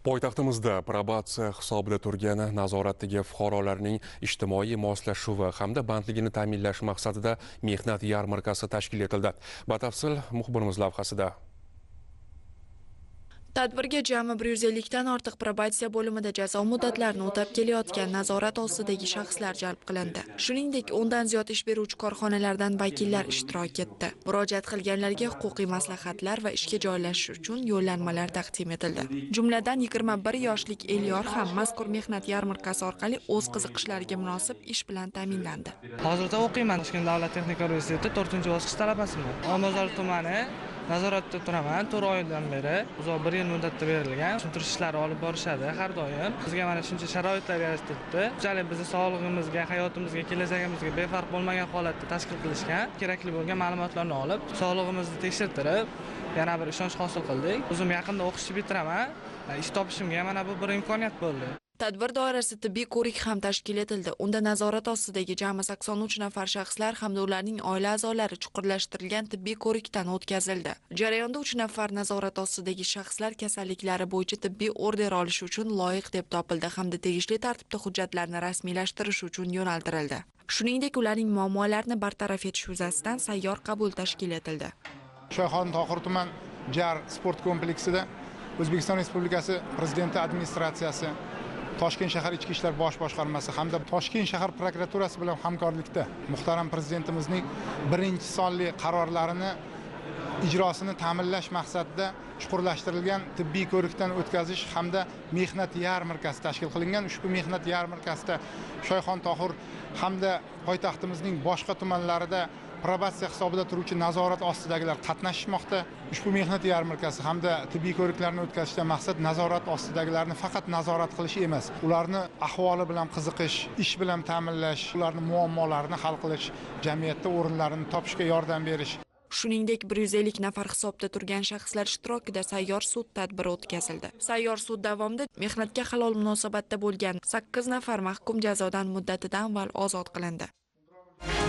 Poytaxtimizda probatsiya hisobida turgan nazoratdagi fuqarolarning ijtimoiy moslashuvi hamda bandligini ta'minlash maqsadida mehnat yarmarkasi tashkil etildi. Batafsil muxbirimiz lavhasida. Tadbirga jami 150 dan ortiq probatsiya bo'limida jazo muddatlarini o'tab kelayotgan nazorat ostidagi shaxslar jalb qilindi. Shuningdek, 10 dan ziyod ish beruvchi korxonalardan vakillar ishtirok etdi. Murojaat qilganlarga huquqiy maslahatlar va ishga joylashish uchun yo'llanmalar taqdim etildi. Jumladan 21 yoshlik Elyor ham mazkur mehnat yarmarkasi orqali o'z qiziqishlariga munosib ish bilan ta'minlandi. Hozirda o'qiyman. Toshkent davlat texnika universiteti 4-bosqich talabasiman. Olmazor tumani nazoratda turaman. 4 oydan beri uzoq 1 yil muddatda berilgan. Tushuntirish ishlari olib borishadi har doim. Bizga mana shuncha sharoitlar yaratibdi. Unchalik bizni sog'lig'imizga, hayotimizga, kelajagimizga befarq bo'lmagan holatda tashkil qilishgan. Kerakli bo'lgan ma'lumotlarni olib, sog'lig'imizni tekshirtirib, yana bir ishonch hosil qildik. O'zim yaqinda o'qishni bitiraman. Ish topishimga mana bu bir imkoniyat bo'ldi. Tadbir doirasida tibbiy ko'rik ham tashkil etildi. Unda nazorat ostidagi jami 83 nafar shaxslar hamda ularning oila a'zolari chuqurlashtirilgan tibbiy ko'rikdan o'tkazildi. Jarayonda 3 nafar nazorat ostidagi shaxslar kasalliklari bo'yicha tibbiy order olish uchun loyiq deb topildi hamda tegishli tartibda hujjatlarni rasmiylashtirish uchun yo'naltirildi. Shuningdek, ularning muammolarini bartaraf etish yuzasidan sayyor qabul tashkil etildi. Shoyxon Tohir tuman jar sport kompleksida O'zbekiston Respublikasi Prezidenti administratsiyasi, Toshkent shahar ichki ishlar bosh boshqarmasi hamda Toshkent shahar prokuraturasi bilan hamkorlikda muhtaram prezidentimizning birinchi sonli qarorlarini ijrosini ta'minlash maqsadida chuqurlashtirilgan tibbiy ko'rikdan o'tkazish hamda mehnat yarmarkasi tashkil qilingan. Ushbu mehnat yarmarkasida Shoyxon Tohir hamda poytaxtimizning boshqa tumanlarida probatsiya hisobida turuvchi nazorat ostidagilar qatnashmoqda. Ushbu mehnat yarmarkasi hamda tibbiy ko'riklarni o'tkazishdan maqsad nazorat ostidagilarni faqat nazorat qilish emas, ularni ahvoli bilan qiziqish, ish bilan ta'minlash, ularning muammolarini hal qilish, jamiyatda o'rinlarini topishga yordam berish. Shuningdek, 150 nafar hisobda turgan shaxslar ishtirokida sayyor sud tadbiri o'tkazildi. Sayyor sud davomida mehnatga halol munosabatda bo'lgan 8 nafar mahkum jazodan muddatidan avval ozod qilindi.